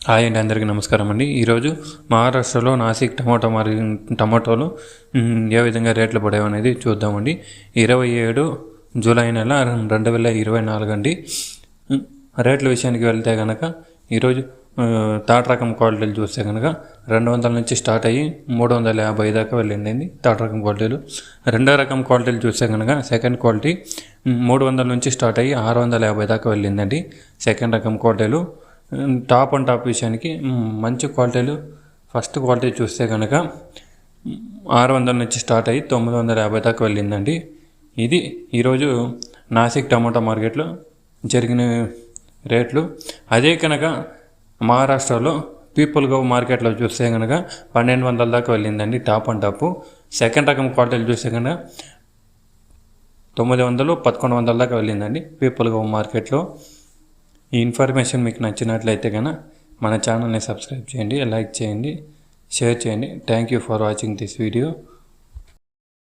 Hi అండి, అందరికీ నమస్కారం అండి. ఈరోజు మహారాష్ట్రలో నాసిక్ టమాటోలు ఏ విధంగా రేట్లు పడేవి అనేది చూద్దామండి. 27 జూలై నెల 2024 అండి. రేట్ల విషయానికి వెళ్తే కనుక ఈరోజు తాట రకం క్వాలిటీలు చూస్తే కనుక 200 నుంచి స్టార్ట్ అయ్యి 350 దాకా వెళ్ళిందండి తాట రకం క్వాలిటీలు. రెండో రకం క్వాలిటీలు చూస్తే కనుక సెకండ్ క్వాలిటీ 300 నుంచి స్టార్ట్ అయ్యి 650 దాకా వెళ్ళిందండి సెకండ్ రకం క్వాలిటీలు. టాప్ అండ్ టాప్ విషయానికి మంచి క్వాలిటీలు ఫస్ట్ క్వాలిటీ చూస్తే కనుక 600 నుంచి స్టార్ట్ అయ్యి 950 దాకా వెళ్ళిందండి. ఇది ఈరోజు నాసిక్ టమాటా మార్కెట్లో జరిగిన రేట్లు. అదే కనుక మహారాష్ట్రలో పీపుల్ గవ్ మార్కెట్లో చూస్తే కనుక 1200 దాకా వెళ్ళిందండి టాప్ అండ్ టాప్. సెకండ్ రకం క్వాలిటీలు చూస్తే కనుక 900, 1100 దాకా వెళ్ళిందండి పీపుల్ గవ్ మార్కెట్లో. ఈ ఇన్ఫర్మేషన్ మీకు నచ్చినట్లయితే కనుక మన ఛానల్ని సబ్స్క్రైబ్ చేయండి, లైక్ చేయండి, షేర్ చేయండి. Thank you for watching this video.